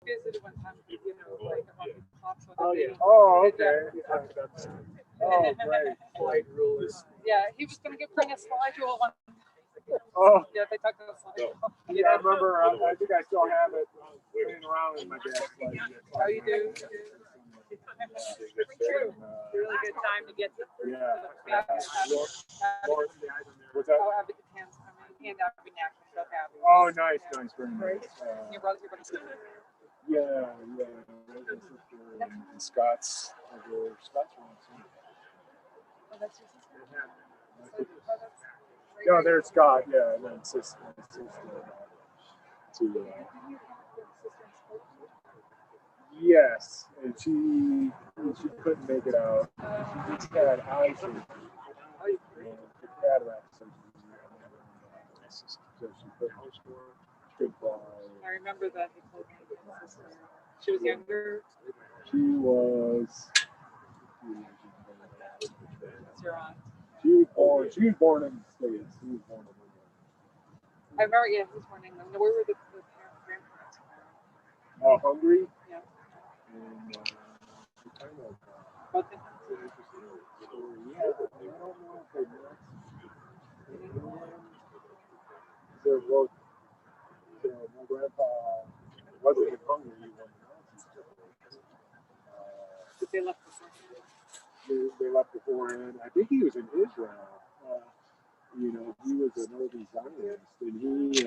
visited one time, like on the pots with Oh, the yeah. big. Oh, okay. That's, oh, great. Slide rule is. Yeah, he was going to bring a slide rule one. Oh, Yeah, they talked about slide rule. yeah, I remember. I think I still have it laying around in my desk. Like, Oh, you do? True. Really good time to get the yeah. Lord, What's that? oh, Abby hands hand Abby napkins. So Abby. Oh, nice, nice, very nice. Your brother, sister. Yeah, yeah. There's a sister in Scott's. Scott's one. Oh, that's your sister? Oh, that's great. No, there's Scott. Yeah, and then sister. To, yes, and she couldn't make it out. She just had eye surgery. Cataract surgery. So she couldn't fly. I remember that he told me his sister. She was younger. She was. That's your aunt. She was born in the States. She was born in England. I remember, yeah, he was born in England. Where were the grandparents? Hungary. Yeah. And kind of Both in story. Yeah, I don't know if they met. They're both. My grandpa wasn't in Hungary when the Nazis took over. But they left before. They left beforehand. I think he was in Israel. He was an early Zionist, and he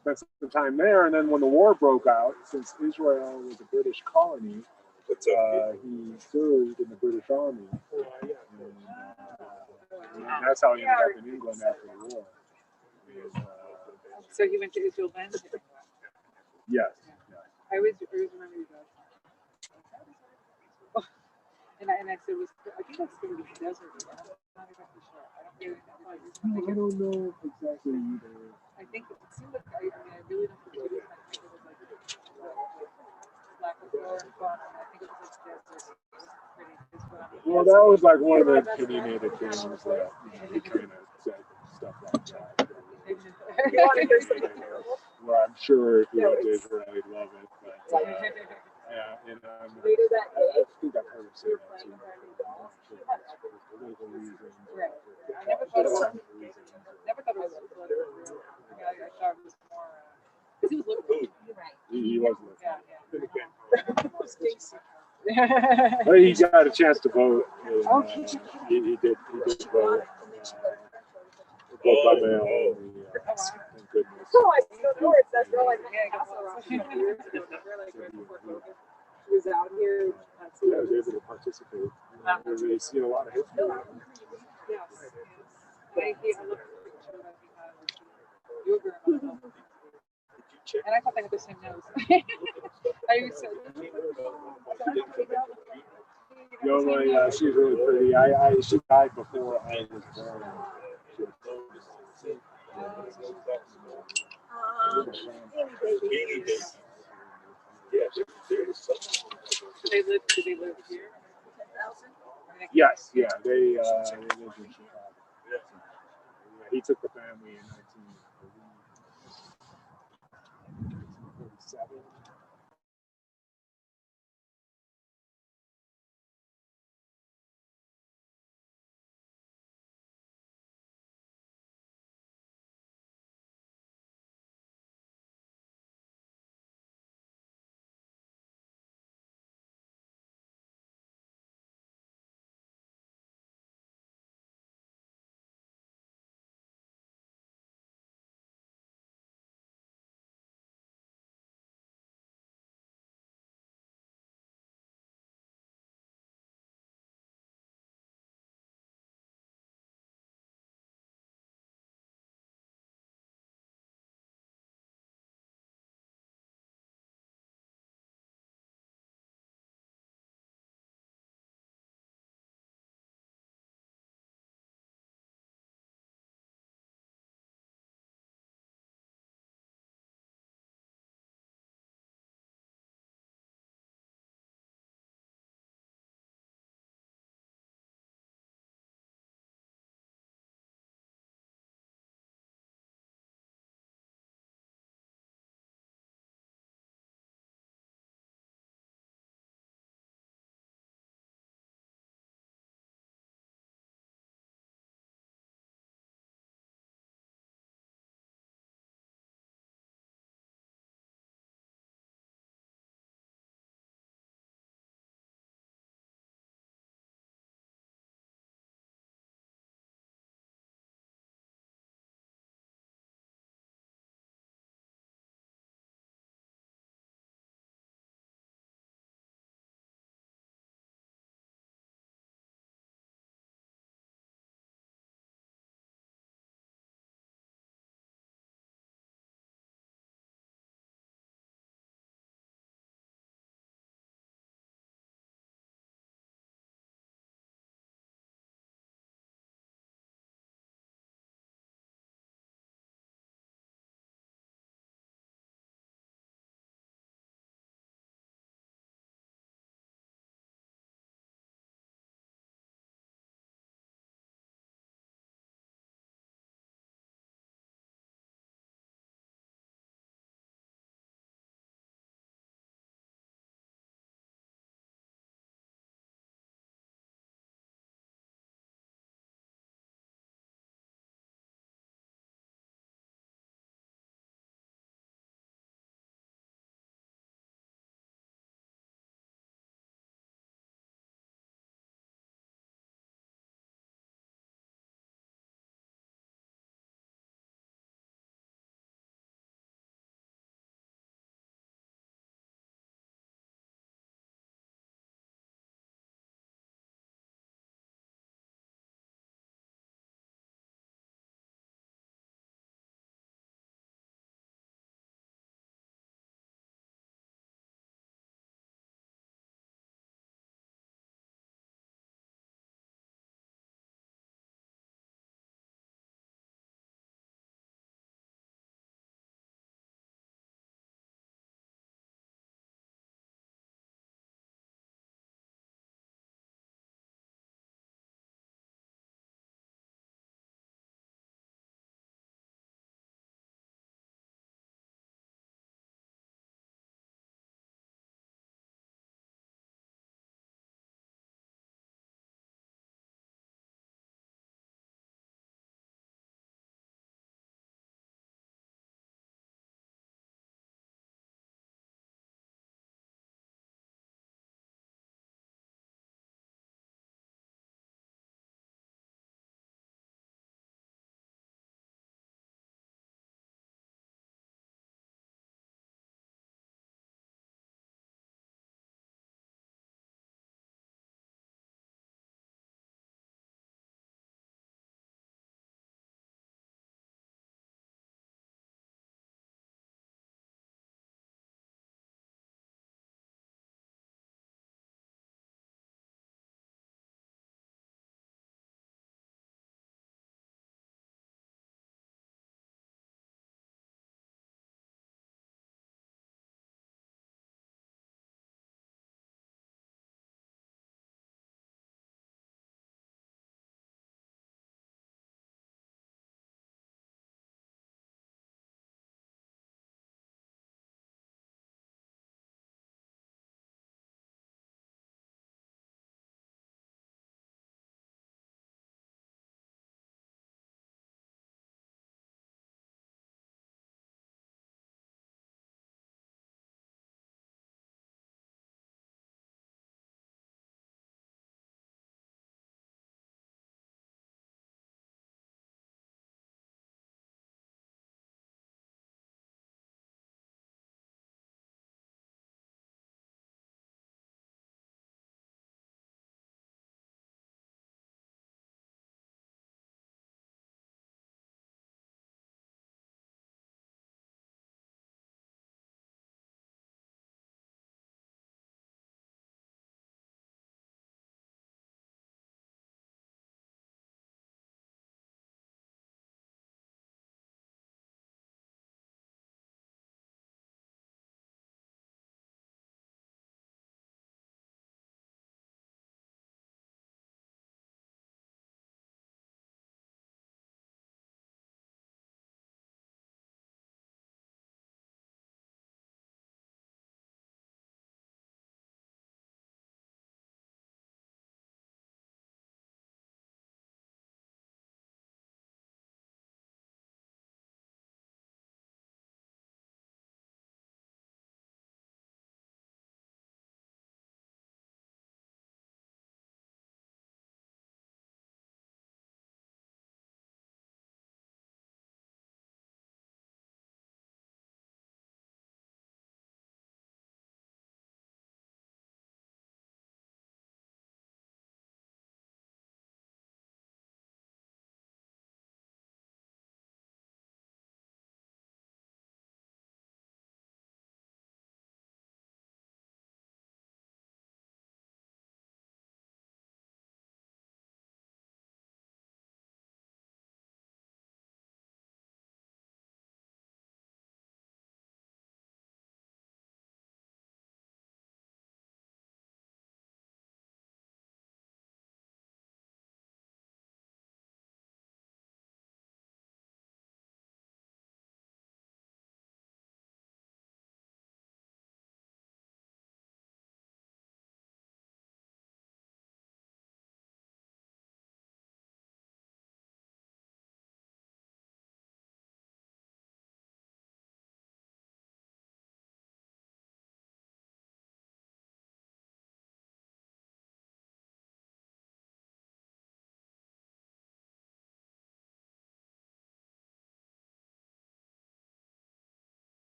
spent some time there. And then when the war broke out, since Israel was a British colony, he served in the British Army. And that's how he ended up in England after the war. And, So he went to Israel then? yes. I always remember you guys. And I said, I think that's going to be desert. I'm not exactly sure. I don't know exactly either. I think it seemed like, I really don't think it was like, lack of floor and fun. I think it was like desert. It was pretty. Well, that was like one of the opinionated things that he kind of said stuff like that. You want to hear something terrible? Well, I'm sure if you went to Israel, you'd love it. But, yeah, and Later that day, I think I've heard him say that too. Political reasons. Right. I never thought it was political. I thought it was more, because he was looking. He was looking. Yeah. But he got a chance to vote. And, he did vote. Vote by mail. Thank goodness. oh, I still know it. That's real like years ago. She was out here. Yeah, I was able to participate. They see a lot of history. Yes. I looked at the picture that he had. You were very much. And I thought they had the same nose. I used to. Yeah, she's really pretty. She died before I was born. Do they live here? Yes, yeah, they lived in Chicago. Yeah, he took the family in 1947.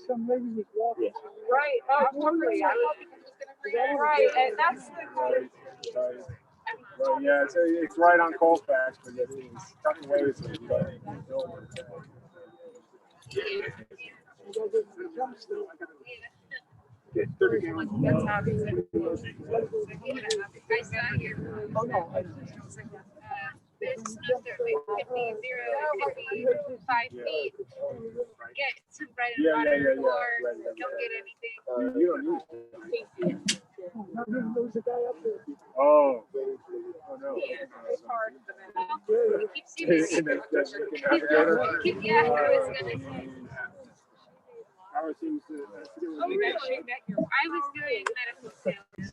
some lady was walking. Right. Oh, totally. Right, and that's the Right, yeah, it's right on Colfax, but it's cutting ways that you don't even know what it's at. Get 30 gallons. that's happening. Oh, no. It's under, it could be 0, it could be 5 feet. Get some bread and butter, or don't get anything. You don't need it. There's a guy up there. Oh. Oh, no. It's hard. Keep seeing Yeah, yeah, I was gonna say. Ours seems to, I was doing medical sales.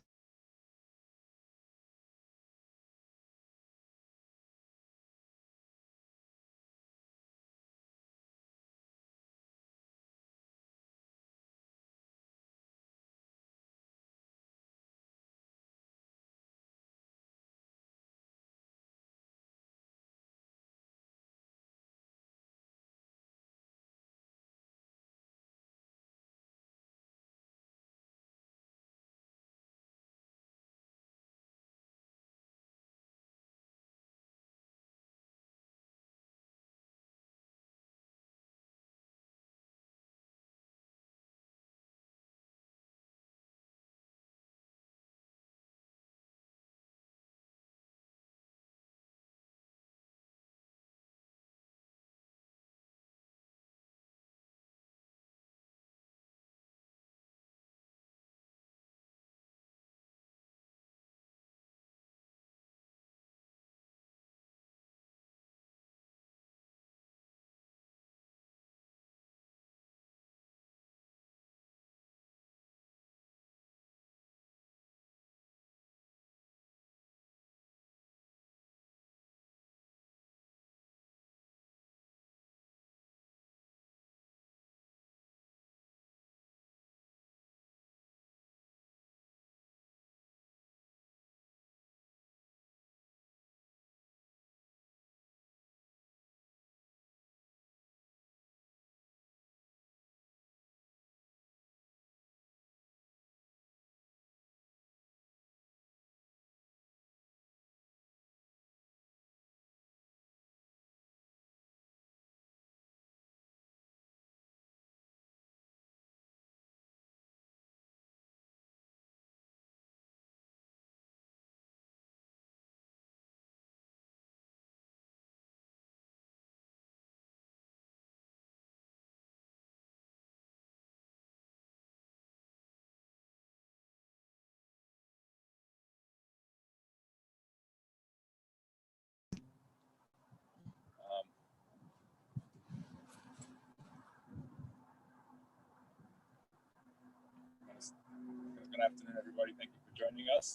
Good afternoon, everybody. Thank you for joining us.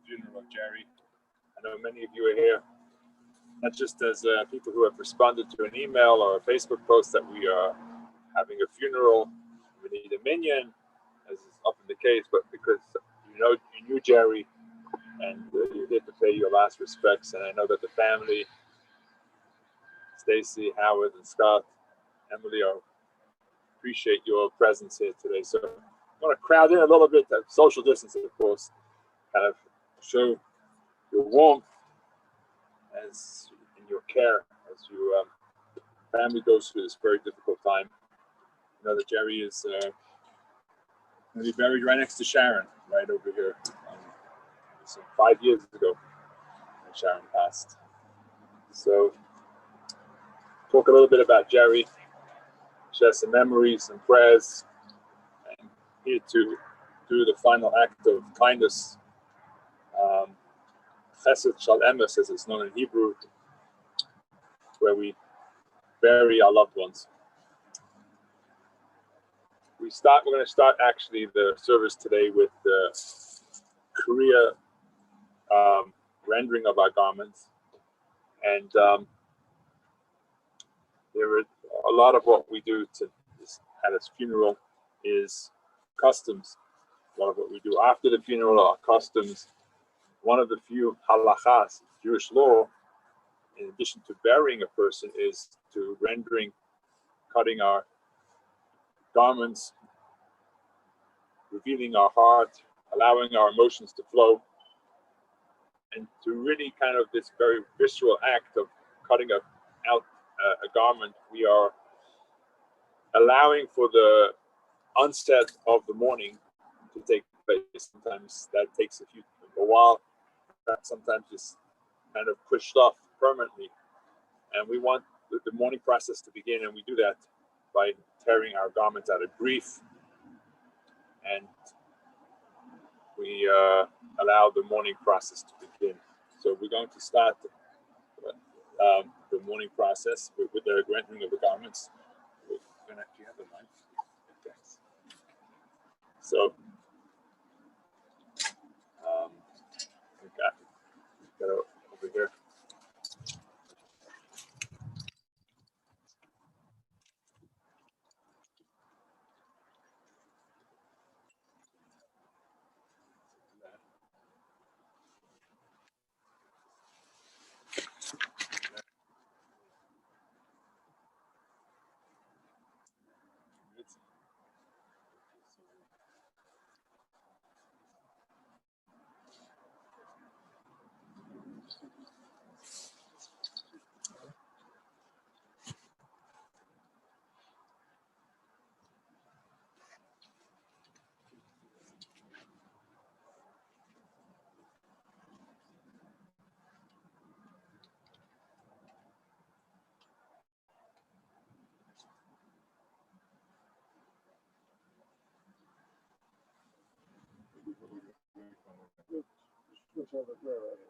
Funeral of Jerry. I know many of you are here, not just as people who have responded to an email or a Facebook post that we are having a funeral. We need a minion, as is often the case, but because you knew Jerry, and you did to pay your last respects. And I know that the family, Stacy, Howard, and Scott, Emily, appreciate your presence here today. So I want to crowd in a little bit, social distance, of course, kind of show your warmth as in your care as your family goes through this very difficult time. You know that Jerry is going to be buried right next to Sharon, right over here. So 5 years ago, when Sharon passed. So talk a little bit about Jerry, share some memories and prayers, and here to do the final act of kindness. Chesed Shal Emes, as it's known in Hebrew, where we bury our loved ones. We're going to start actually the service today with the Korea rendering of our garments. And there are a lot of what we do at his funeral is customs. A lot of what we do after the funeral are customs. One of the few halachas, Jewish law, in addition to burying a person, is to rendering, cutting our garments, revealing our heart, allowing our emotions to flow, and to really kind of this very visceral act of cutting out a garment, we are allowing for the onset of the morning to take place. Sometimes that takes a while, sometimes it's kind of pushed off permanently. And we want the mourning process to begin, and we do that by tearing our garments out of grief, and we allow the mourning process to begin. So we're going to start the mourning process with the rendering of the garments. We're going to actually have the knife. Thanks. So we got it over here.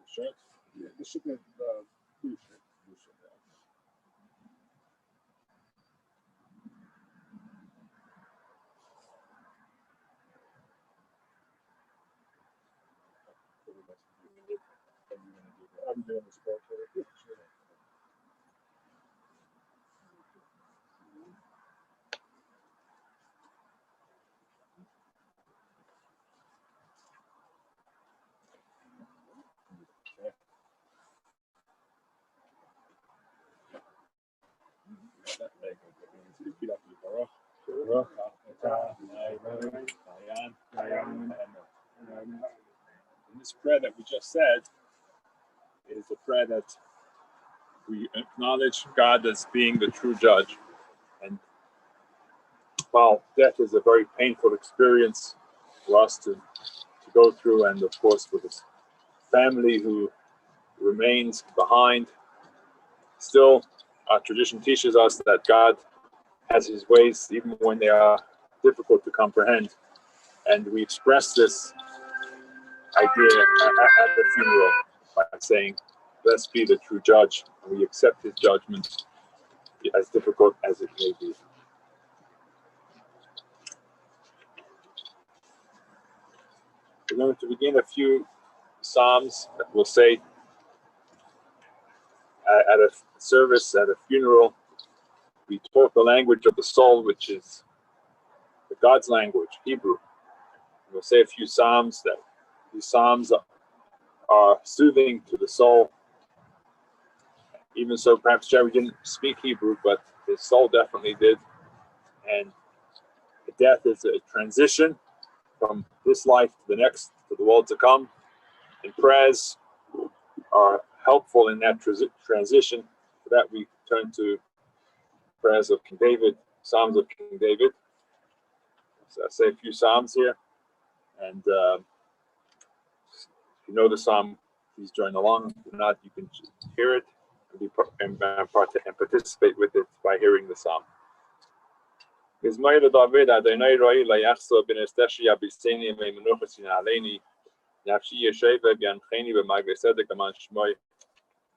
Shirt? Yeah, this should be blue shirt. I'm doing the sport for it. And this prayer that we just said is a prayer that we acknowledge God as being the true judge. And while death is a very painful experience for us to go through, and of course for this family who remains behind, still our tradition teaches us that God has his ways even when they are difficult to comprehend. And we express this idea at the funeral by saying, "Blessed be the true judge," and we accept his judgment, as difficult as it may be. We're going to begin a few psalms that we'll say at a service, at a funeral. We talk the language of the soul, which is God's language, Hebrew. We'll say a few psalms. That these psalms are soothing to the soul. Even so, perhaps Jerry didn't speak Hebrew, but his soul definitely did. And death is a transition from this life to the next, to the world to come. And prayers are helpful in that transition. For that, we turn to prayers of King David, Psalms of King David. So I say a few Psalms here. And if you know the Psalm, please join along. If not, you can hear it and participate with it by hearing the Psalm. Mizmor David, Adonai roi layachso ben esteshi abiseni meimenuchas aleni, nafshi yesheva biancheni b'magvesedek aman shmoi,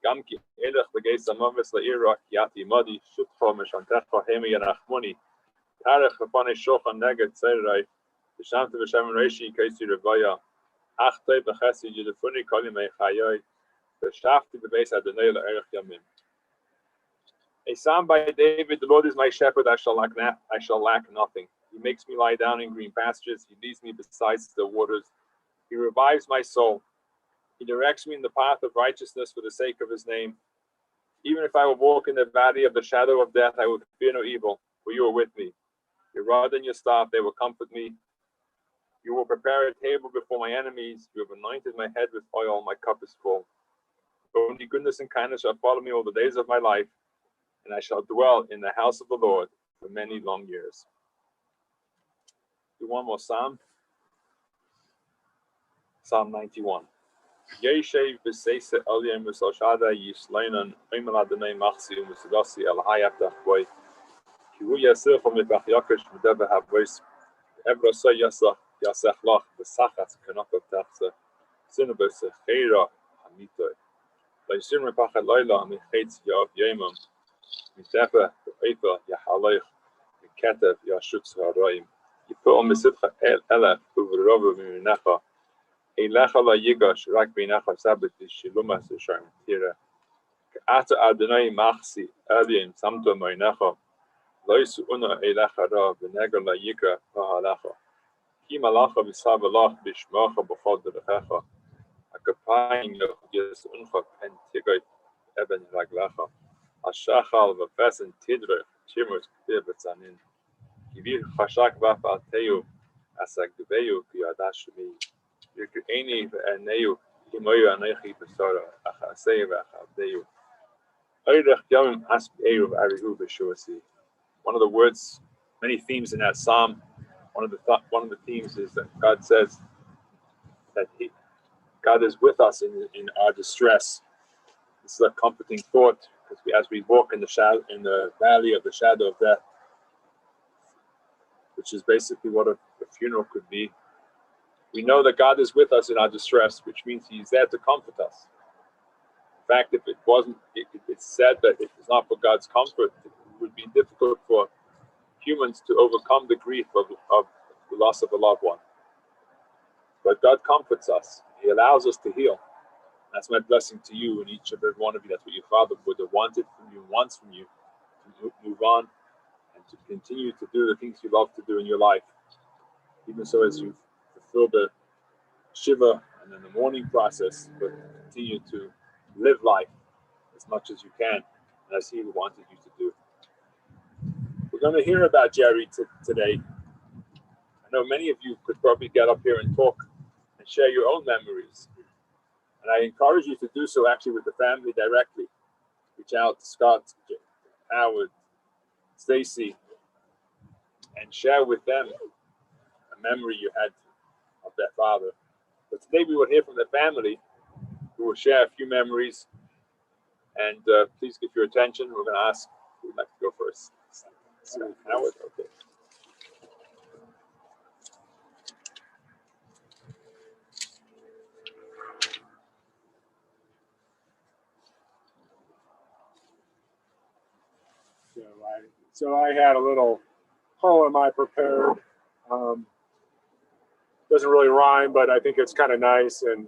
gam ki elech b'geis amoves la'ira kiati modi, shutcho meshantecho hemi yanachmoni, tarech v'panei shochan neged tzeirai, v'shamte v'shem reishi kaisi revaya, achtoi b'chesi yidefuni koli meichayoi, v'shafti b'beis Adonai la'erech yamim. A psalm by David: the Lord is my shepherd, I shall lack nothing. He makes me lie down in green pastures. He leads me beside still waters. He revives my soul. He directs me in the path of righteousness for the sake of his name. Even if I would walk in the valley of the shadow of death, I would fear no evil, for you are with me. Your rod and your staff, they will comfort me. You will prepare a table before my enemies. You have anointed my head with oil. My cup is full. Only goodness and kindness shall follow me all the days of my life, and I shall dwell in the house of the Lord for many long years. Do one more psalm. Psalm 91. Yeshev b'seise aliyem v'soshada yisleinan oimer Adonai machsi u'musagasi el hayatach boy ki hu yasir from mipach yakish v'debe havos ebrasa yasach lach v'sachas kanokov tachse sinabos cheira hamitoy v'yisir mipach eloyla michetz yav yemam mitefe v'eifa yahaleich v'ketev yashutz ha'roim yipul misitcha elef uv'rovu miminecha Eilecha la yigash rak b'inacha sabbat v'shilumas v'sharm tira. K'ata Adonai machsi aliyim samto mo'inecha lo yisu una eilecha ra v'negar la yikra v'halecha. Ki malacha v'sabalach b'shmocha b'chol derechecha. Hakapayim yoch yis uncha pen tigoy eben raglecha. Hashachal v'fesen tidrech chimut k'tir b'tzanin. Kivir chashak v'af al teyu asagveyu k'yadash shemi. One of the words, many themes in that psalm. One of the themes is that God says that God is with us in our distress. This is a comforting thought as we walk in the valley of the shadow of death, which is basically what a funeral could be. We know that God is with us in our distress, which means He's there to comfort us. In fact, if it wasn't, it's said that if it's not for God's comfort, it would be difficult for humans to overcome the grief of the loss of a loved one. But God comforts us. He allows us to heal. That's my blessing to you and each and every one of you. That's what your Father would have wanted from you, wants from you, to move on and to continue to do the things you love to do in your life. Even so, as you fulfill the Shiva and then the mourning process, but continue to live life as much as you can, as He wanted you to do. We're going to hear about Jerry today. I know many of you could probably get up here and talk and share your own memories. And I encourage you to do so actually with the family directly. Reach out to Scott, Howard, Stacy, and share with them a memory you had of their father. But today we will hear from the family, who will share a few memories. And please give your attention. We're going to ask who would like to go first. Howard, okay. So I had a little poem I prepared. Doesn't really rhyme, but I think it's kind of nice, and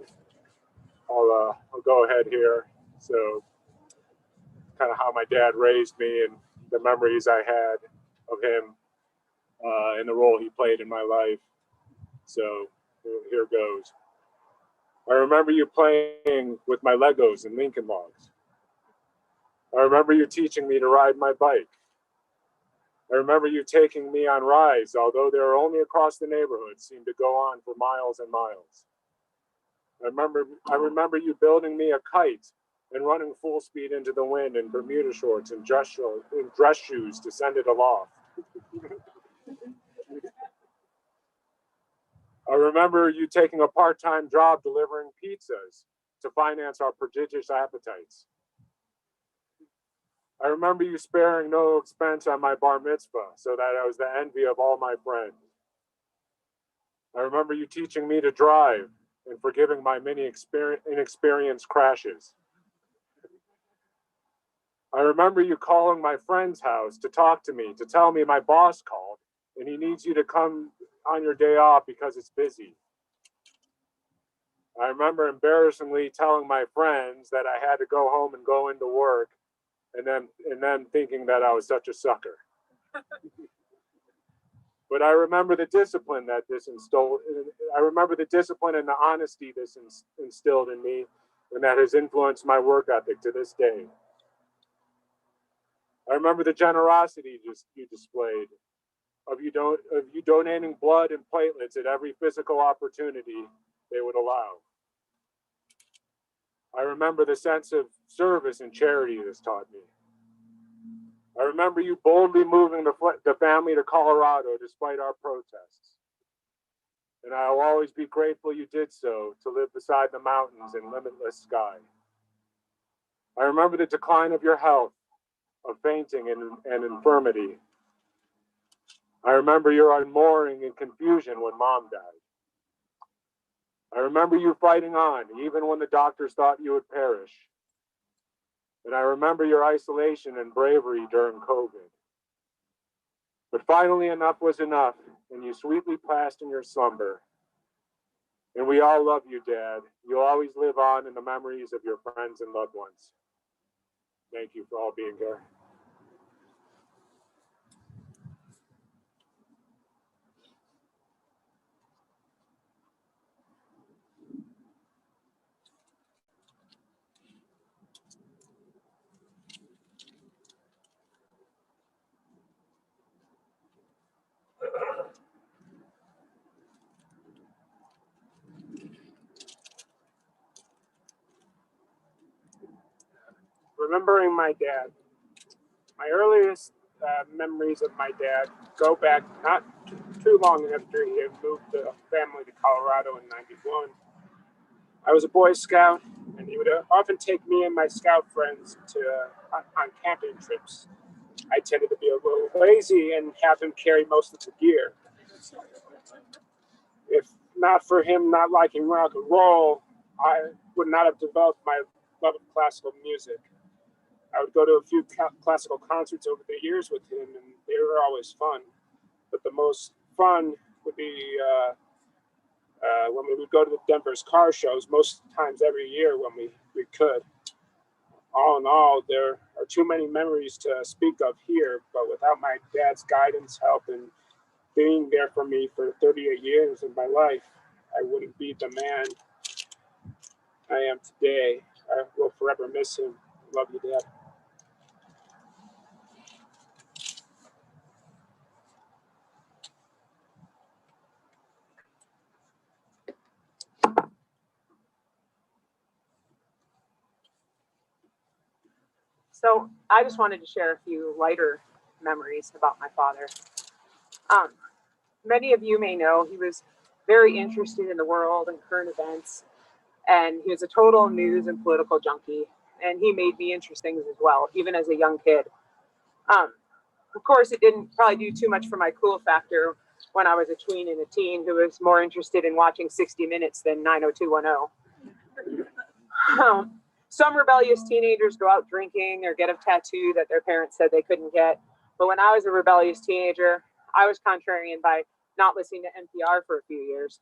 I'll go ahead here. So, kind of how my dad raised me and the memories I had of him and the role he played in my life. So here goes. I remember you playing with my Legos and Lincoln Logs. I remember you teaching me to ride my bike. I remember you taking me on rides, although they were only across the neighborhood, seemed to go on for miles and miles. I remember you building me a kite and running full speed into the wind in Bermuda shorts and dress shoes to send it aloft. I remember you taking a part-time job delivering pizzas to finance our prodigious appetites. I remember you sparing no expense on my bar mitzvah so that I was the envy of all my friends. I remember you teaching me to drive and forgiving my many inexperienced crashes. I remember you calling my friend's house to talk to me, to tell me my boss called and he needs you to come on your day off because it's busy. I remember embarrassingly telling my friends that I had to go home and go into work, and then thinking that I was such a sucker. But I remember the discipline that this instilled. I remember the discipline and the honesty this instilled in me, and that has influenced my work ethic to this day. I remember the generosity you displayed, of you donating blood and platelets at every physical opportunity they would allow. I remember the sense of service and charity this taught me. I remember you boldly moving the family to Colorado despite our protests. And I will always be grateful you did so, to live beside the mountains and limitless sky. I remember the decline of your health, of fainting and infirmity. I remember your unmooring and confusion when Mom died. I remember you fighting on, even when the doctors thought you would perish. And I remember your isolation and bravery during COVID. But finally, enough was enough, and you sweetly passed in your slumber. And we all love you, Dad. You'll always live on in the memories of your friends and loved ones. Thank you for all being here. Remembering my dad. My earliest memories of my dad go back not too long after he had moved the family to Colorado in '91. I was a Boy Scout, and he would often take me and my scout friends on camping trips. I tended to be a little lazy and have him carry most of the gear. If not for him not liking rock and roll, I would not have developed my love of classical music. I would go to a few classical concerts over the years with him, and they were always fun. But the most fun would be when we would go to the Denver's car shows, most times every year when we could. All in all, there are too many memories to speak of here, but without my dad's guidance, help, and being there for me for 38 years of my life, I wouldn't be the man I am today. I will forever miss him. Love you, Dad. So I just wanted to share a few lighter memories about my father. Many of you may know he was very interested in the world and current events, and he was a total news and political junkie, and he made me interesting as well, even as a young kid. Of course, it didn't probably do too much for my cool factor when I was a tween and a teen who was more interested in watching 60 Minutes than 90210. Some rebellious teenagers go out drinking or get a tattoo that their parents said they couldn't get. But when I was a rebellious teenager, I was contrarian by not listening to NPR for a few years.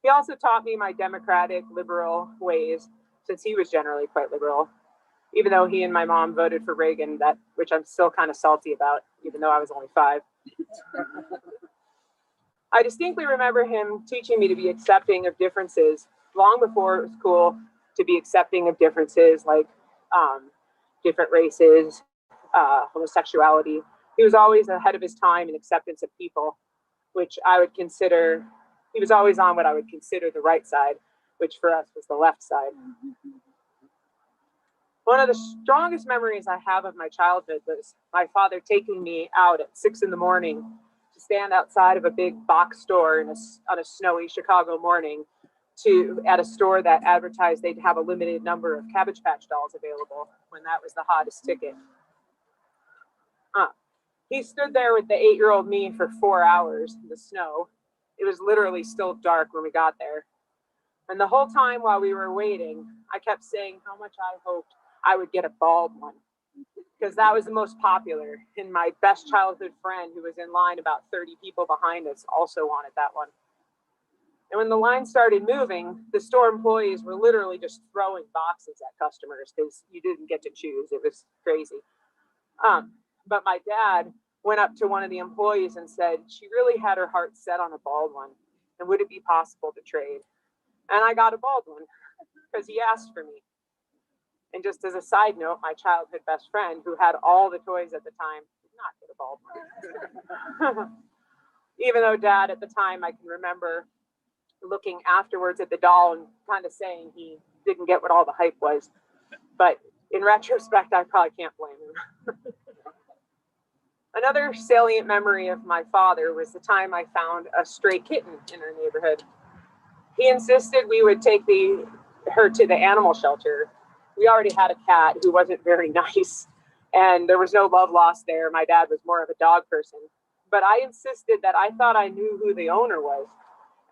He also taught me my democratic, liberal ways, since he was generally quite liberal, even though he and my mom voted for Reagan, which I'm still kind of salty about, even though I was only 5. I distinctly remember him teaching me to be accepting of differences long before it was cool to be accepting of differences like different races, homosexuality. He was always ahead of his time in acceptance of people, which I would consider, he was always on what I would consider the right side, which for us was the left side. One of the strongest memories I have of my childhood was my father taking me out at 6 in the morning to stand outside of a big box store on a snowy Chicago morning at a store that advertised they'd have a limited number of Cabbage Patch dolls available when that was the hottest ticket. He stood there with the 8-year-old me for 4 hours in the snow. It was literally still dark when we got there. And the whole time while we were waiting, I kept saying how much I hoped I would get a bald one, because that was the most popular. And my best childhood friend, who was in line about 30 people behind us, also wanted that one. And when the line started moving, the store employees were literally just throwing boxes at customers because you didn't get to choose. It was crazy. But my dad went up to one of the employees and said she really had her heart set on a bald one, and would it be possible to trade? And I got a bald one because he asked for me. And just as a side note, my childhood best friend, who had all the toys at the time, did not get a ball mark. Even though Dad at the time, I can remember looking afterwards at the doll and kind of saying he didn't get what all the hype was. But in retrospect, I probably can't blame him. Another salient memory of my father was the time I found a stray kitten in our neighborhood. He insisted we would take her to the animal shelter. We already had a cat who wasn't very nice, and there was no love lost there. My dad was more of a dog person. But I insisted that I thought I knew who the owner was,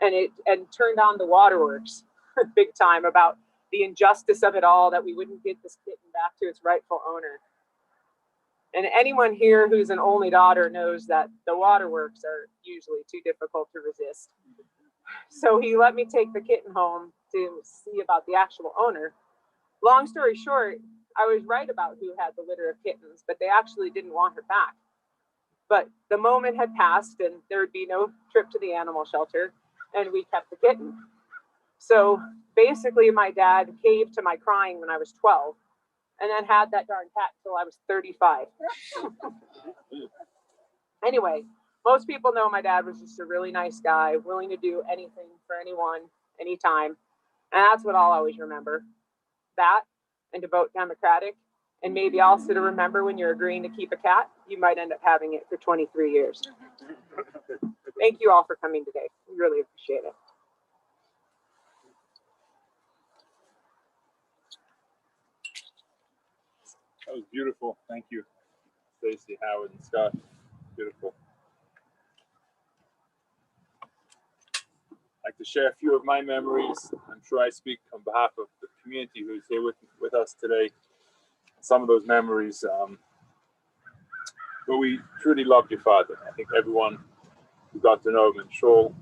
and turned on the waterworks big time about the injustice of it all, that we wouldn't get this kitten back to its rightful owner. And anyone here who's an only daughter knows that the waterworks are usually too difficult to resist. So he let me take the kitten home to see about the actual owner. Long story short, I was right about who had the litter of kittens, but they actually didn't want her back. But the moment had passed and there would be no trip to the animal shelter, and we kept the kitten. So basically my dad caved to my crying when I was 12, and then had that darn cat till I was 35. Anyway, most people know my dad was just a really nice guy, willing to do anything for anyone, anytime. And that's what I'll always remember. That, and to vote Democratic, and maybe also to remember when you're agreeing to keep a cat, you might end up having it for 23 years. Thank you all for coming today. We really appreciate it. That was beautiful. Thank you, Stacy, Howard, and Scott. Beautiful. I'd like to share a few of my memories. I'm sure I speak on behalf of the community who's here with us today. Some of those memories, but we truly loved your father. I think everyone who got to know him in Shoal,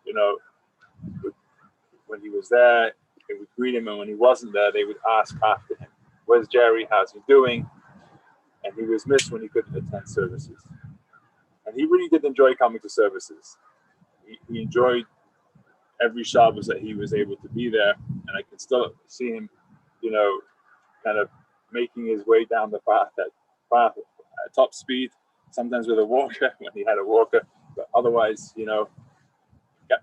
you know, when he was there, they would greet him, and when he wasn't there, they would ask after him. Where's Jerry? How's he doing? And he was missed when he couldn't attend services. And he really did enjoy coming to services. He enjoyed every Shabbos that he was able to be there. And I can still see him, you know, kind of making his way down the path at top speed, sometimes with a walker when he had a walker. But otherwise, you know,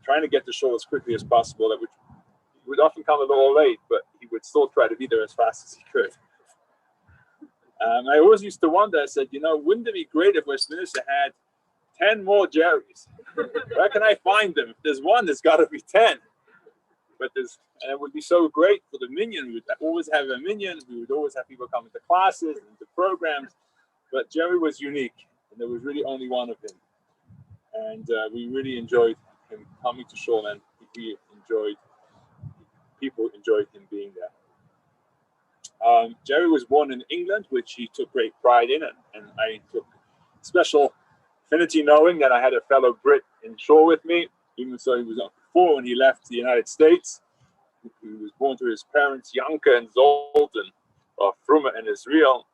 trying to get to shore as quickly as possible, that would often come a little late, but he would still try to be there as fast as he could. I always used to wonder, I said, you know, wouldn't it be great if Westminster had 10 more Jerrys? Where can I find them? If there's one, there's got to be 10. But and it would be so great for the minion. We would always have a minion. We would always have people coming to classes and to programs. But Jerry was unique, and there was really only one of him. And we really enjoyed him coming to Shoal, and people enjoyed him being there. Jerry was born in England, which he took great pride in, and I took special affinity knowing that I had a fellow Brit in Shoal with me, even though he was not before when he left the United States. He was born to his parents, Janke and Zoltan, or Frume and Israel.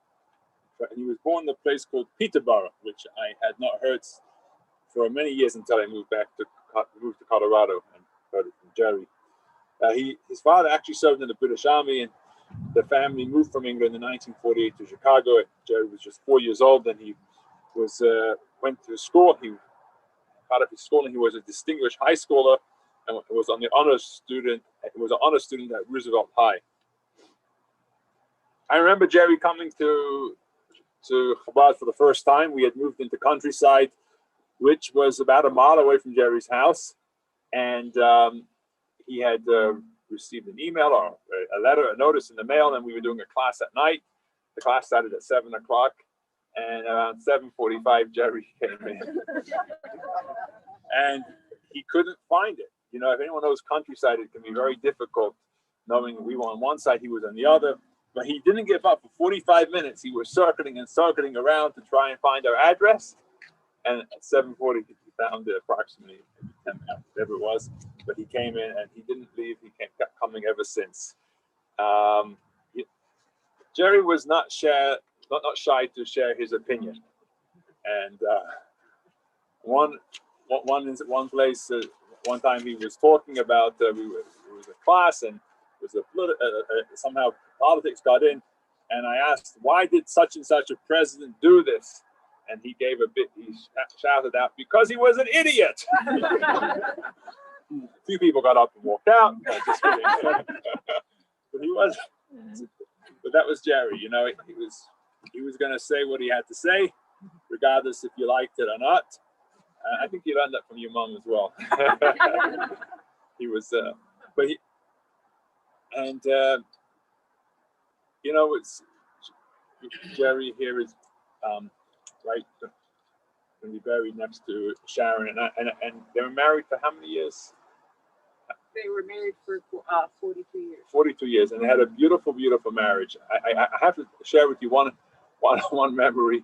And he was born in a place called Peterborough, which I had not heard for many years until I moved to Colorado and heard it from Jerry. His father actually served in the British Army, and the family moved from England in 1948 to Chicago. Jerry was just 4 years old, and he went to school. Part of his schooling, he was a distinguished high schooler, and was an honor student at Roosevelt High. I remember Jerry coming to Chabad for the first time. We had moved into countryside, which was about a mile away from Jerry's house, and he had received an email or a letter, a notice in the mail, and we were doing a class at night. The class started at 7 o'clock, and around 7:45, Jerry came in, and he couldn't find it. You know, if anyone knows countryside, it can be very difficult knowing we were on one side, he was on the other. But he didn't give up. For 45 minutes, he was circling and circling around to try and find our address. And at 7:40, he found it approximately 10 minutes, whatever it was. But he came in and he didn't leave. He kept coming ever since. Jerry was not shy to share his opinion. And one place, one time he was talking about, it was a class, and was somehow politics got in, and I asked, why did such and such a president do this? And he gave he shouted out, because he was an idiot. A few people got up and walked out. Just kidding. But he was. But that was Jerry. You know, he was going to say what he had to say, regardless if you liked it or not. I think you learned that from your mom as well. He was, you know, it's Jerry here is right, going to be buried next to Sharon, and they were married for how many years? They were married for 42 years. 42 years, and they had a beautiful, beautiful marriage. I have to share with you one memory.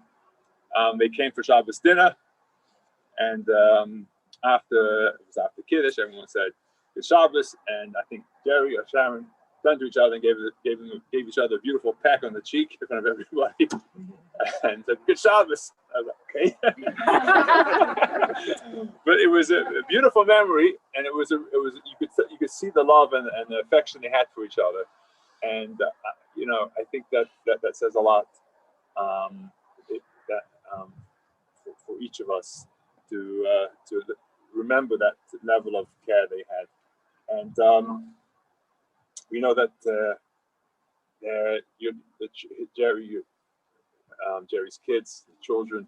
They came for Shabbos dinner, and after Kiddush, everyone said good Shabbos, and I think Jerry or Sharon turned to each other and gave each other a beautiful peck on the cheek in front of everybody, and said good Shabbos. I was like, okay. But it was a beautiful memory, and it was you could see the love and the affection they had for each other, and you know, I think that says a lot. For each of us to remember that level of care they had, and we know that Jerry's kids, the children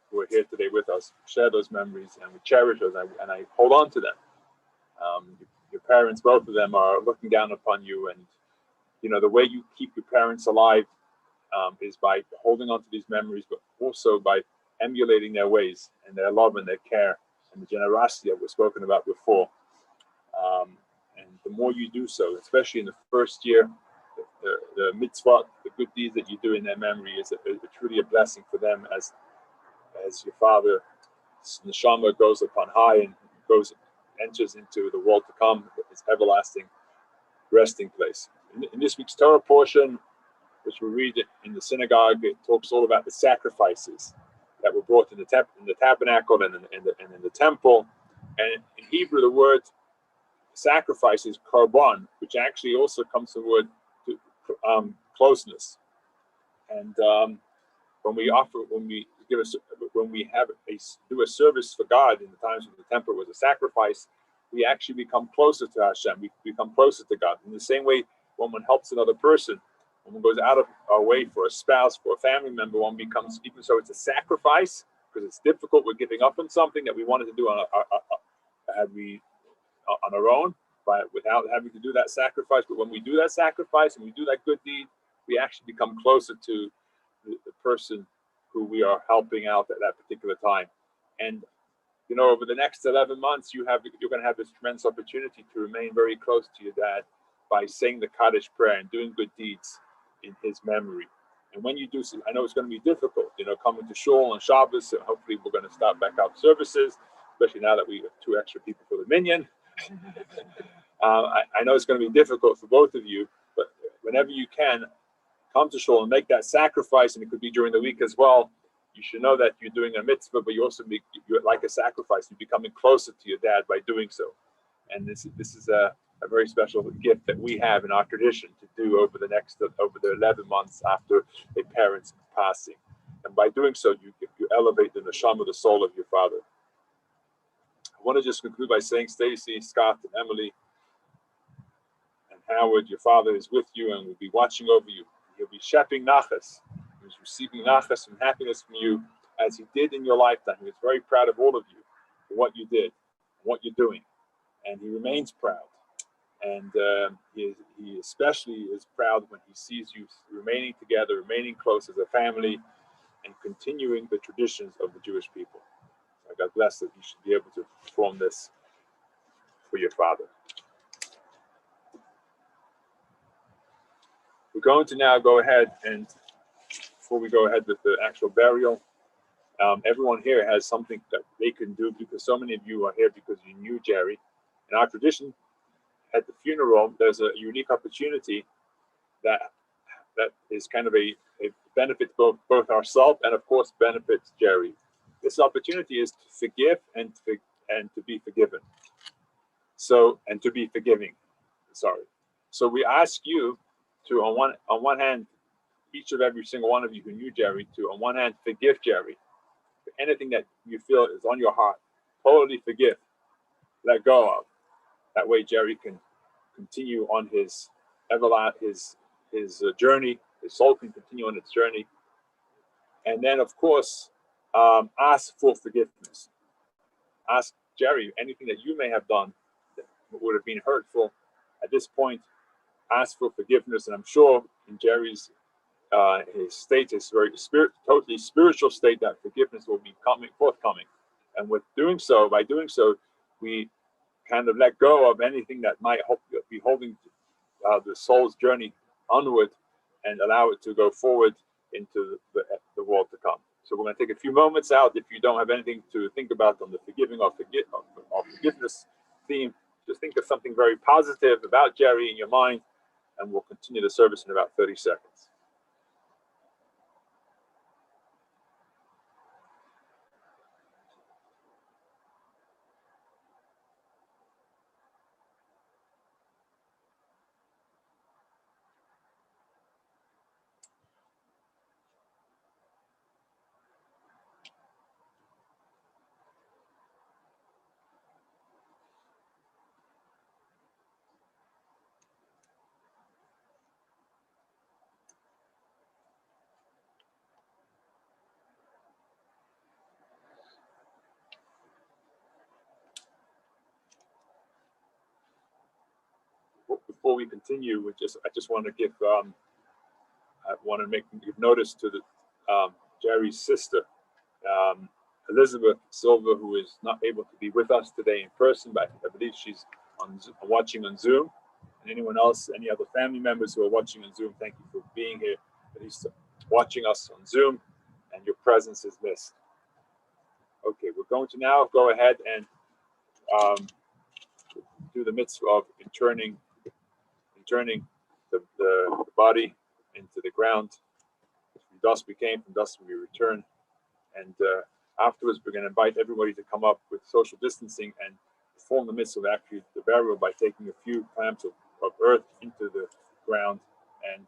who are here today with us, share those memories, and we cherish those, and I hold on to them. Your parents, both of them, are looking down upon you, and you know the way you keep your parents alive is by holding on to these memories, but also by emulating their ways and their love and their care and the generosity that was spoken about before. And the more you do so, especially in the first year, the mitzvah, the good deeds that you do in their memory is truly a blessing for them as your father, neshama, goes upon high and enters into the world to come, his everlasting resting place. In this week's Torah portion, which we read in the synagogue, it talks all about the sacrifices that were brought in the tabernacle and in the temple. And in Hebrew, the word sacrifice is korban, which actually also comes from the word closeness. And when we do a service for God in the times when the temple was a sacrifice, we actually become closer to Hashem. We become closer to God. In the same way, when one helps another person, when one goes out of our way for a spouse, for a family member, one becomes, even so it's a sacrifice, because it's difficult, we're giving up on something that we wanted to do on our own, but without having to do that sacrifice. But when we do that sacrifice and we do that good deed, we actually become closer to the person who we are helping out at that particular time. And you know, over the next 11 months, you're going to have this tremendous opportunity to remain very close to your dad by saying the Kaddish prayer and doing good deeds in his memory. And when you do, I know it's going to be difficult, you know, coming to shul on Shabbos, and hopefully we're going to start back up services, especially now that we have 2 extra people for the minyan. I know it's going to be difficult for both of you, but whenever you can, come to shul and make that sacrifice, and it could be during the week as well. You should know that you're doing a mitzvah, but you're like a sacrifice. You're becoming closer to your dad by doing so. And this is a very special gift that we have in our tradition to do over the 11 months after a parent's passing. And by doing so, you elevate the neshama, the soul of your father. I want to just conclude by saying, Stacy, Scott, and Emily, and Howard, your father is with you and will be watching over you. He'll be shepping nachas. He's receiving nachas and happiness from you as he did in your lifetime. He was very proud of all of you for what you did, what you're doing, and he remains proud. And he especially is proud when he sees you remaining together, remaining close as a family, and continuing the traditions of the Jewish people. So God bless that you should be able to perform this for your father. We're going to now go ahead, and before we go ahead with the actual burial, everyone here has something that they can do, because so many of you are here because you knew Jerry. In our tradition, at the funeral, there's a unique opportunity that is kind of a benefit both ourselves and, of course, benefits Jerry. This opportunity is to forgive and to be forgiven. So, and to be forgiving. Sorry. So we ask you to, on one hand, each of every single one of you who knew Jerry, to on one hand forgive Jerry for anything that you feel is on your heart. Totally forgive, let go of. That way, Jerry can continue on his journey. His soul can continue on its journey. And then, of course, ask for forgiveness. Ask Jerry anything that you may have done that would have been hurtful. At this point, ask for forgiveness, and I'm sure in Jerry's his state, his very totally spiritual state, that forgiveness will be forthcoming. And by doing so, we kind of let go of anything that might be holding the soul's journey onward, and allow it to go forward into the world to come. So we're going to take a few moments out. If you don't have anything to think about on the forgiving or forgiveness theme, just think of something very positive about Jerry in your mind, and we'll continue the service in about 30 seconds. Before we continue, I just want to give notice to Jerry's sister, Elizabeth Silva, who is not able to be with us today in person, but I believe she's watching on Zoom. And anyone else, any other family members who are watching on Zoom, thank you for being here, at least watching us on Zoom, and your presence is missed. Okay, we're going to now go ahead and do the mitzvah of interning the body into the ground. From dust we came, from dust we return. And afterwards, we're going to invite everybody to come up with social distancing and perform the mitzvah of actually the burial by taking a few clamps of earth into the ground. And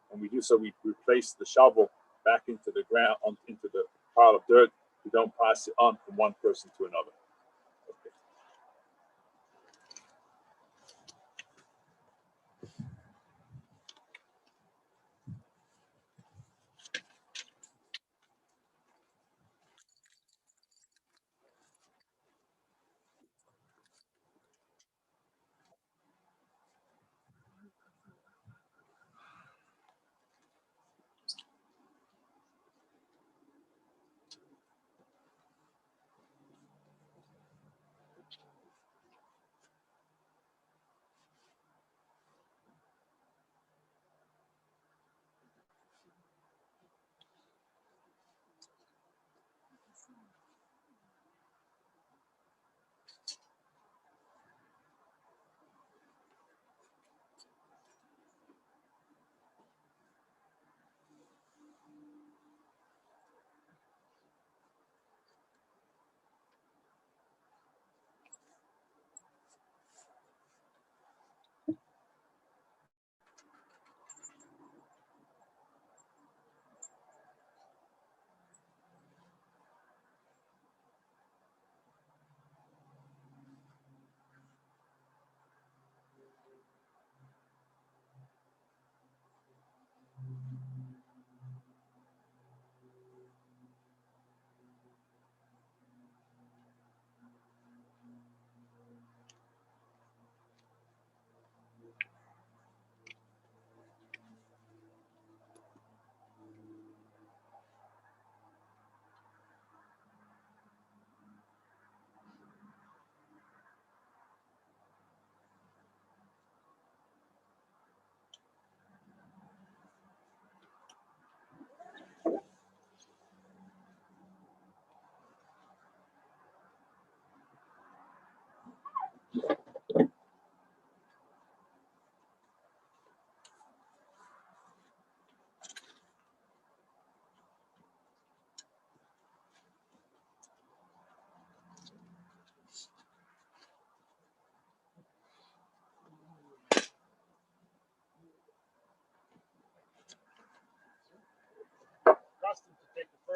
when we do so, we replace the shovel back into the ground, into the pile of dirt. We don't pass it on from one person to another. Okay.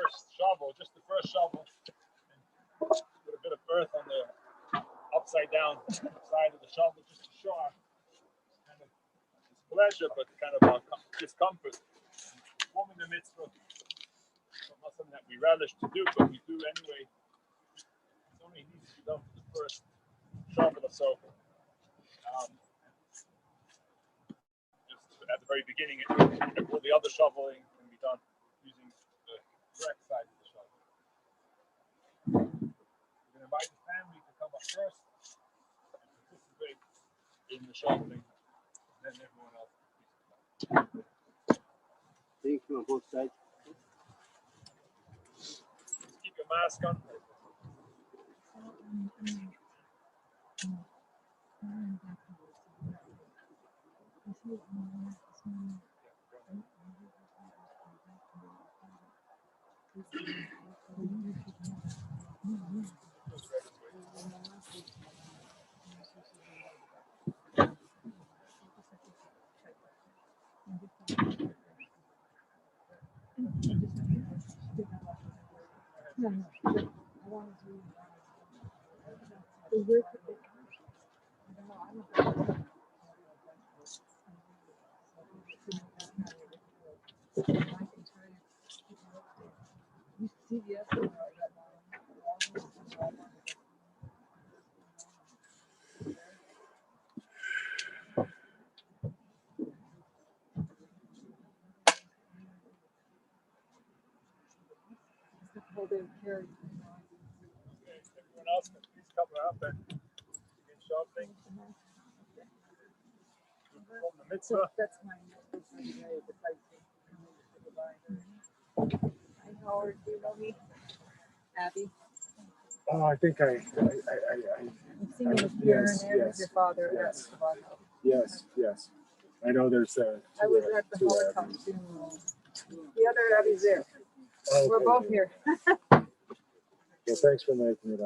first shovel, just the first shovel, and put a bit of earth on the upside down side of the shovel just to show our kind of displeasure, but kind of our discomfort. Performing the mitzvah, not something that we relish to do, but we do anyway. It only needs to be done for the first shovel or so. Just at the very beginning, all the other shoveling can be done using the correct side of the shovel. We're going to invite the family to come up first and participate in the shoveling, and then everyone else. Thank you on both sides. Keep your mask on. Everyone else can please cover up and begin shoveling. Perform the mitzvah. That's my Hi, Howard. Do you know me? Abby. Oh, I think I've seen you here yes, and there with yes, your father. yes. Yes. I know there's a. I was at the Holocaust funeral. The other Abby's there. Okay. We're both here. Well, thanks for making it.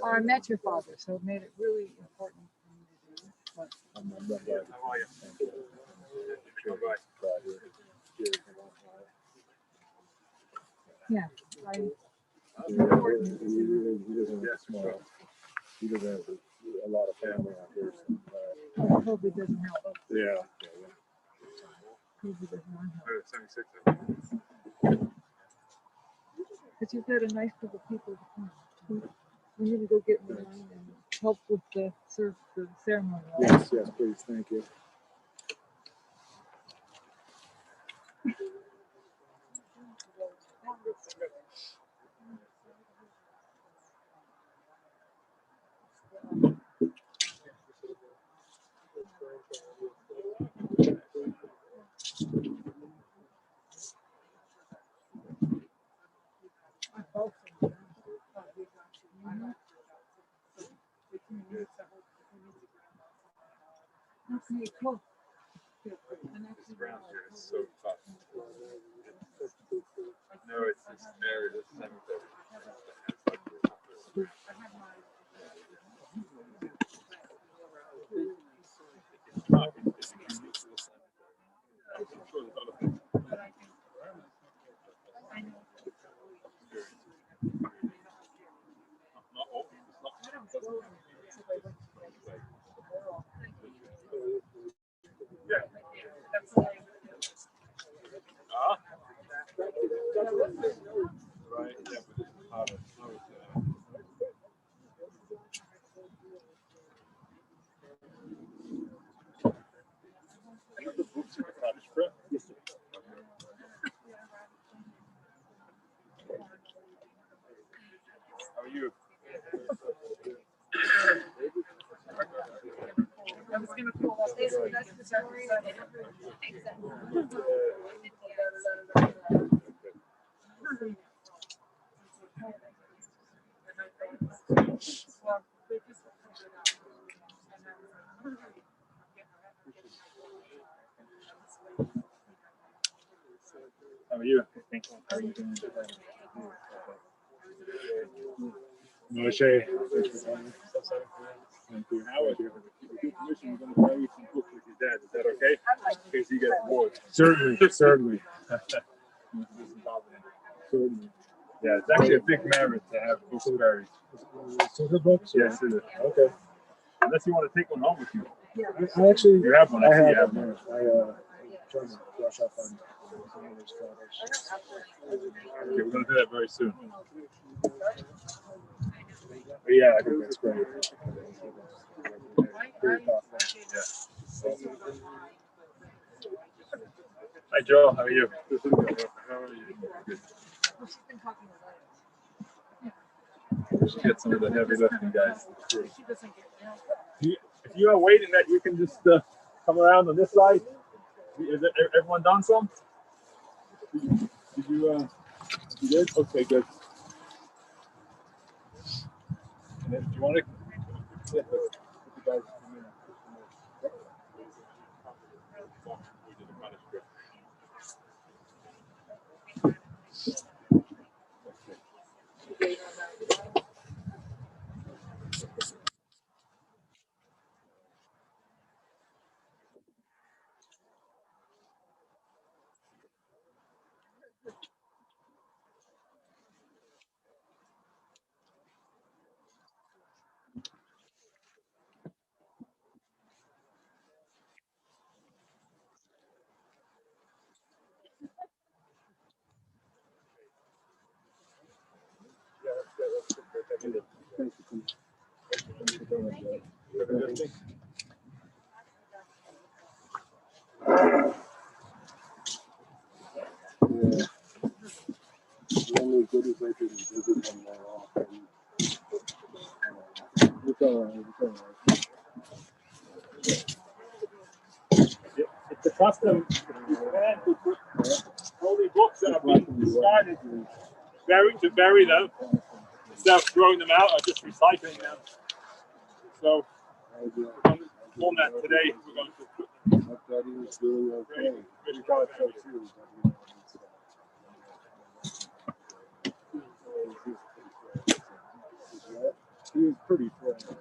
I met your father, so it made it really important for me to do. But I'm glad. How are you? Bye-bye. yeah, He doesn't smile. He doesn't have a lot of family out here. So, COVID doesn't help. yeah. COVID doesn't help. 76. But you've had a nice group of people to come. I'm going to go get in line and help with the ceremony. Yes, please. Thank you. Okay, cool. This ground here is so tough. No, it's this area, this cemetery. It's not, it's an unusual cemetery. I'm sure there's other things. Not all, it's not, it doesn't. Yeah. Right, yeah, but it's hard to slow it down. The books are cottage prep. Yes, sir. How are you? I was going to pull up this. That's the story. How are you? Moshe. Howard, with your permission, we're going to play some books with your dad. Is that okay? In case he gets bored. Certainly. Certainly. Yeah, it's actually a big merit to have bookberries. Silver books? Yes, it is. Okay. Unless you want to take one home with you. I actually, You have one. I see you have one. I'm trying to brush up on some of those photos. Okay, we're gonna do that very soon. But yeah, I think that's great. Very thoughtful. Yeah. Hi, Joe. How are you? How are you? Good. Let's get some of the heavy lifting guys. If you are waiting, that you can just come around on this side. Is everyone done some? Did you? You did? Okay, good. And then, do you want to? Yeah, put the guys come in. Yeah. The only good is I didn't visit them more often. It's all right. It's all right. It's a custom holy books that are being discarded, to bury them instead of throwing them out or just recycling them. So, format today, we're going to put I thought he was doing okay. We thought so too. He was pretty friendly.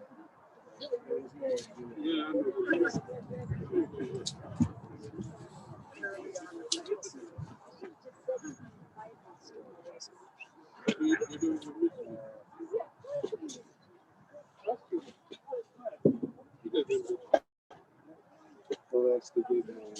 Well, that's the good one.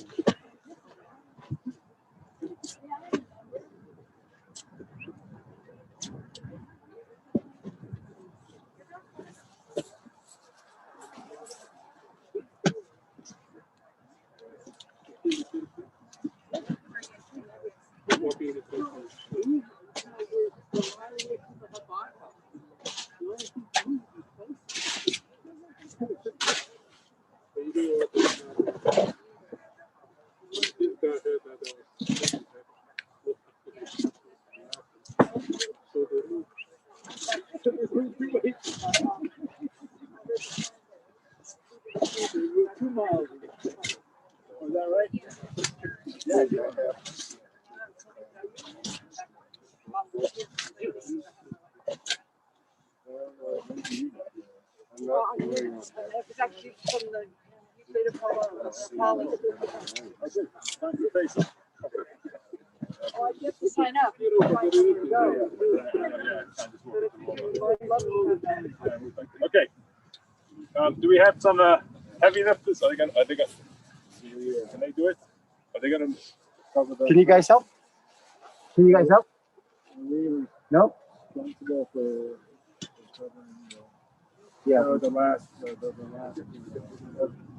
It's actually from the beautiful Polly. Oh, I have to sign up. Okay. Do we have some heavy lifters? Can they do it? Are they going to cover the? Can you guys help? Can you guys help? No? Responsible for Yeah. the last.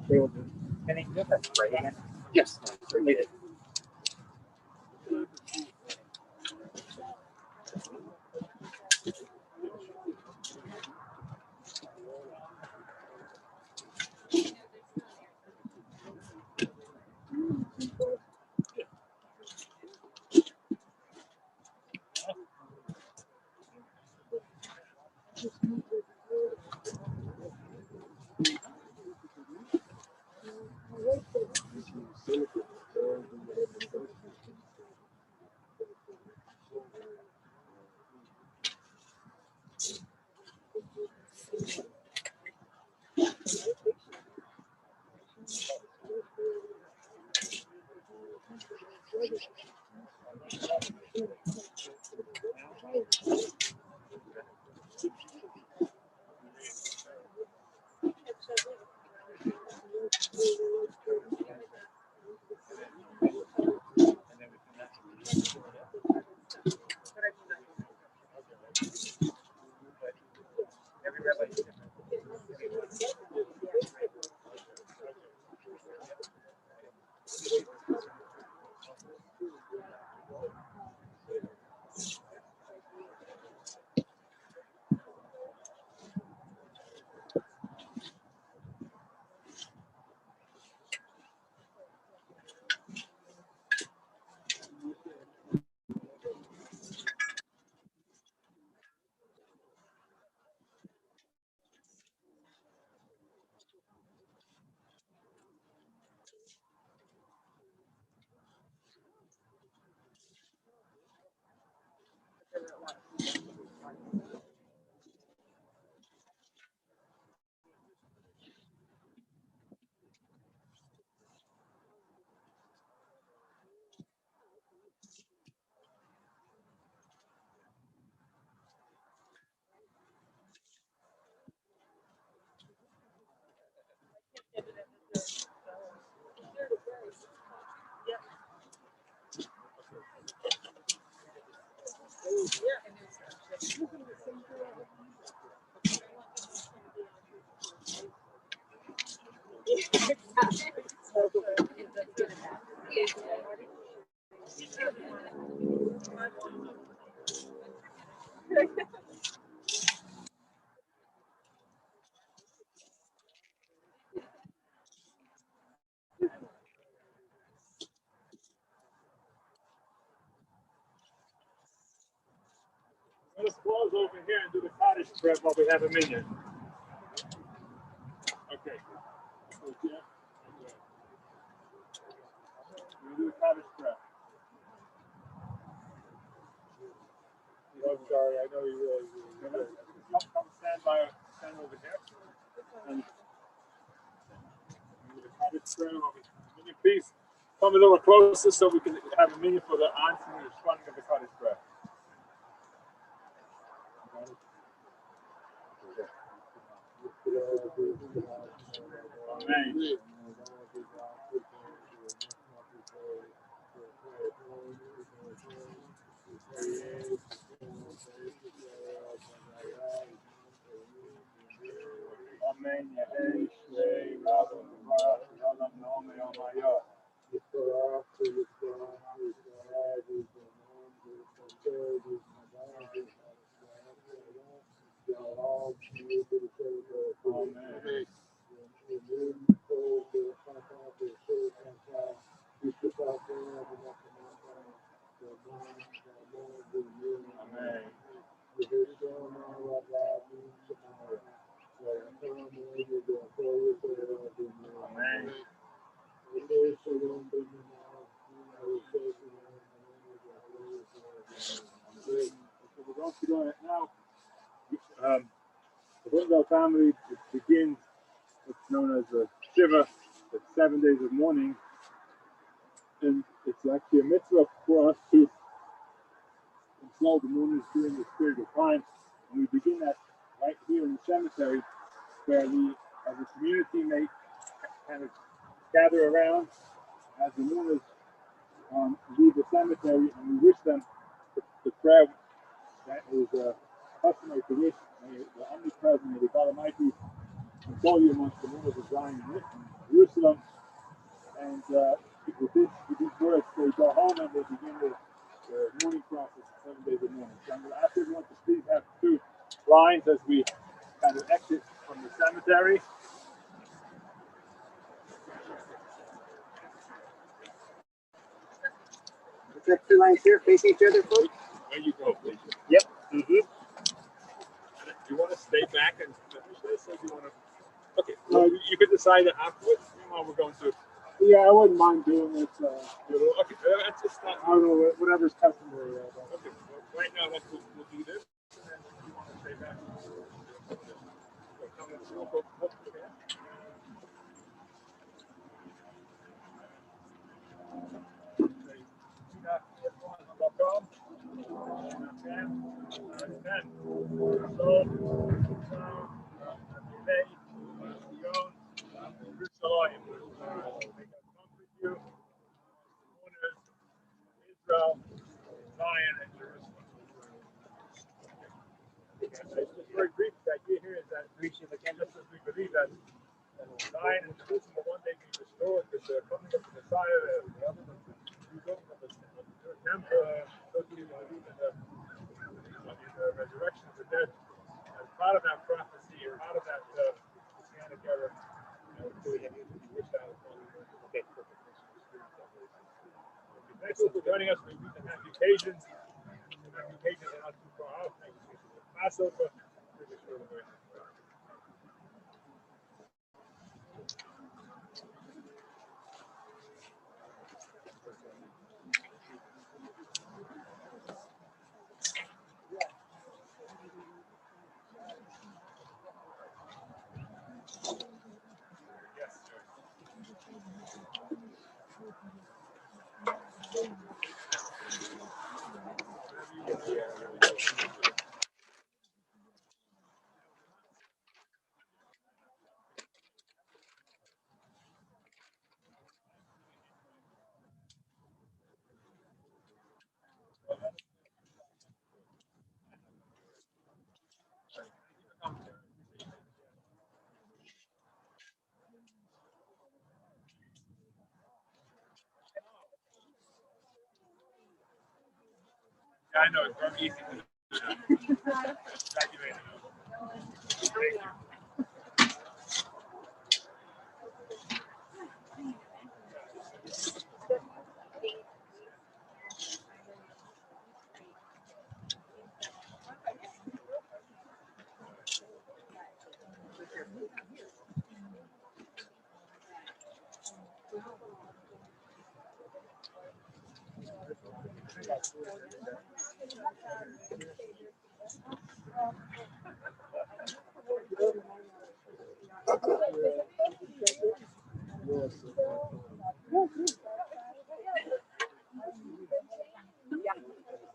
They will do. Can you get that spray again? Yes. Let's close over here and do the cottage prep while we have a minute. Okay. Okay. We'll do the cottage prep. I'm sorry, I know you really do. Come stand over here. And do the cottage prep. Can you please come a little closer so we can have a minute for the answer and responding of the cottage prep. Amen. The Hunvald family begins what's known as the Shiva, the 7 days of mourning, and it's actually a mitzvah for us to console the mourners during this period of time. And we begin that right here in the cemetery, where we, as a community, may kind of gather around as the mourners leave the cemetery, and we wish them the prayer that is customary to wish. May the omnipresent, may the God Almighty console you amongst the mourners of Zion and Jerusalem. And with these words, they go home and they begin the mourning process of 7 days of mourning. So I'm going to ask everyone to please have 2 lines as we kind of exit from the cemetery. Let's have 2 lines here facing each other, folks. There you go, please. Yep. Mm-hmm. Do you want to stay back and finish this, or do you want to? Okay. Well, you could decide that afterwards. While we're going to. Yeah, I wouldn't mind doing it. Okay, that's just not. I don't know, whatever's customary. Okay, well, right now we'll do this, and then if you want to stay back. Amen. So, today, John, Jerusalem, may God comfort you, owners, Israel, Zion, and Jerusalem. It's just very brief. The idea here is that just as we believe that Zion and Jerusalem will one day be restored with the coming of the Messiah, the rebuilding of the temple, those who believe in the resurrection of the dead, as part of that prophecy, or part of that messianic era, okay, perfect. Thanks for joining us. We meet the happy occasions. The happy occasions are not too far out. Thanks for Passover. Yeah, I know, it's very easy to do that. Evacuate.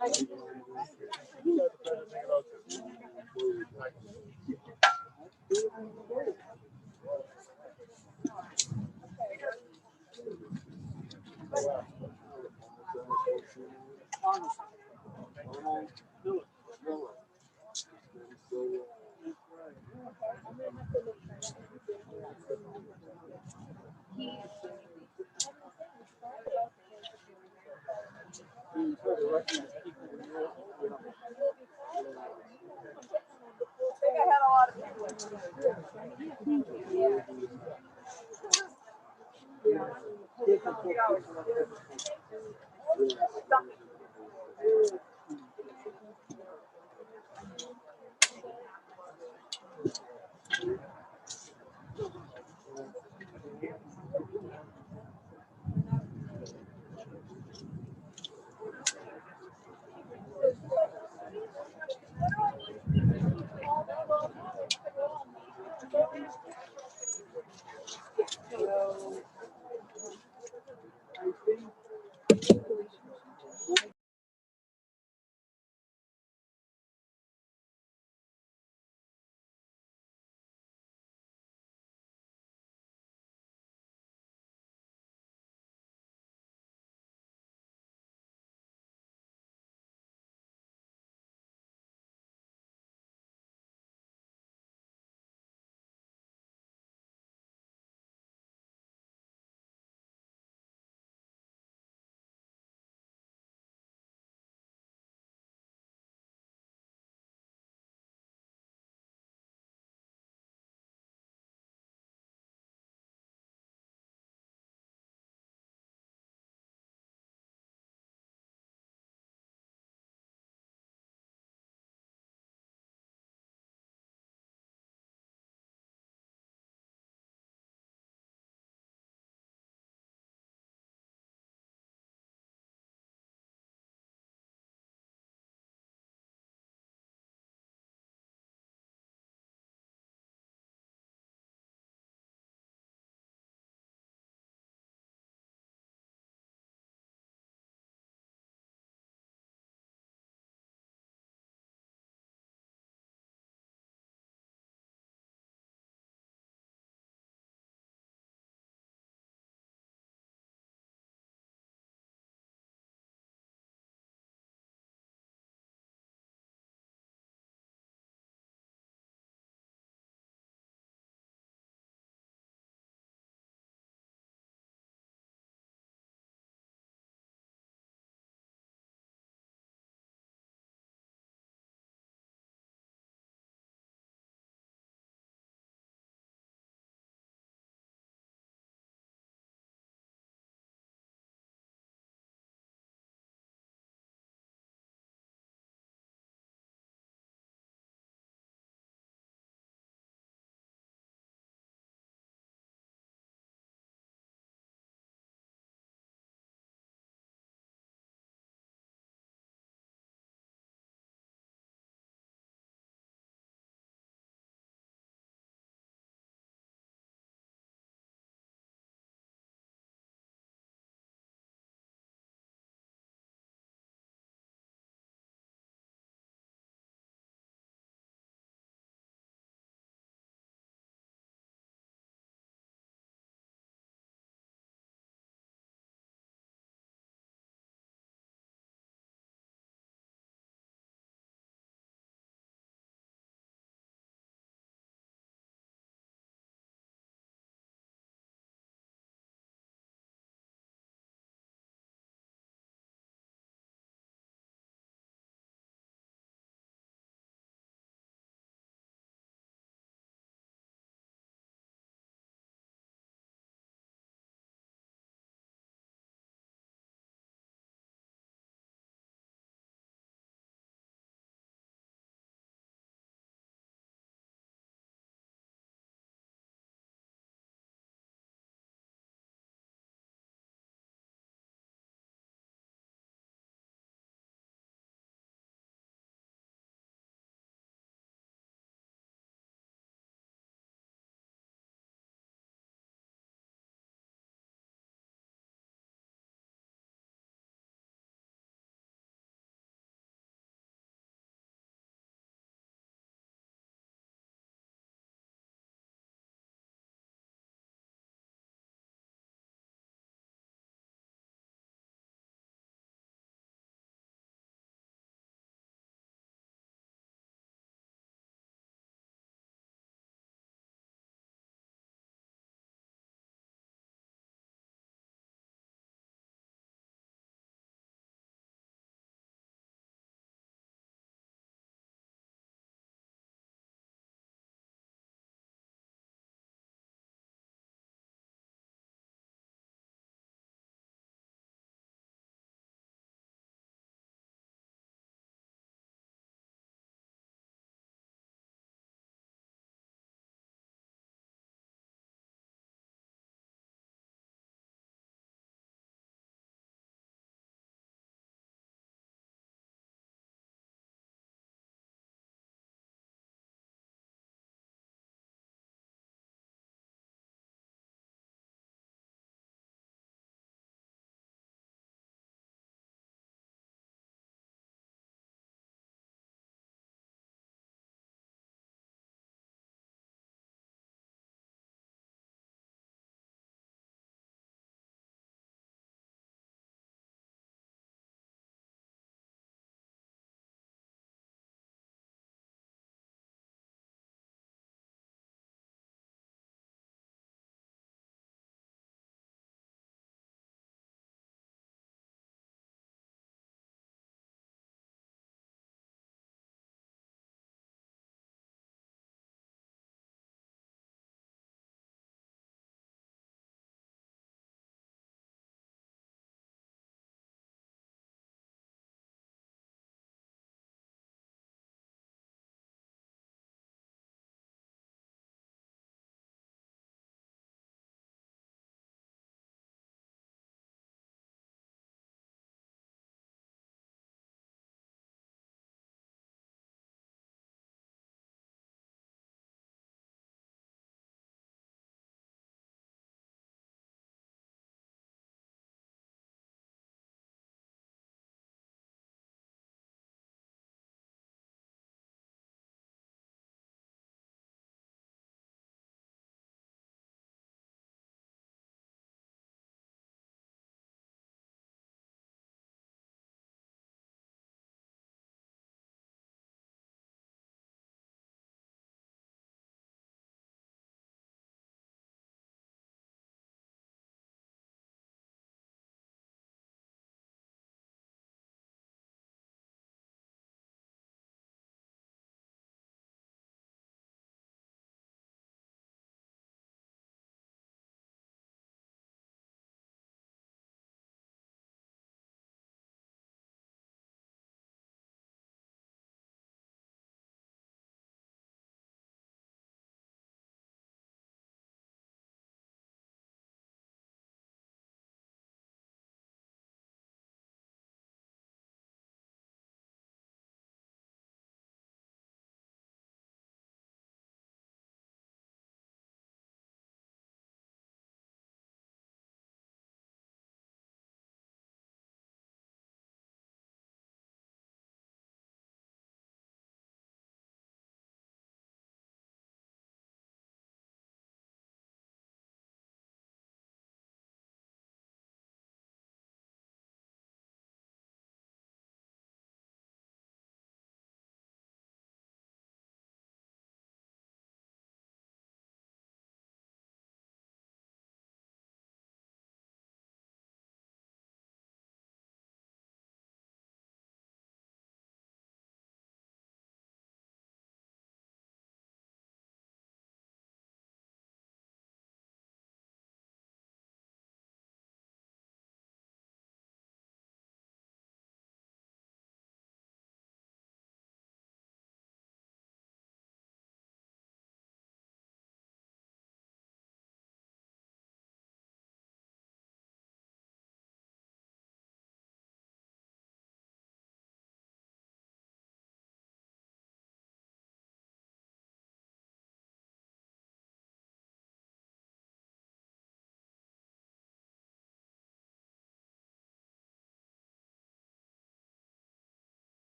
Thank you.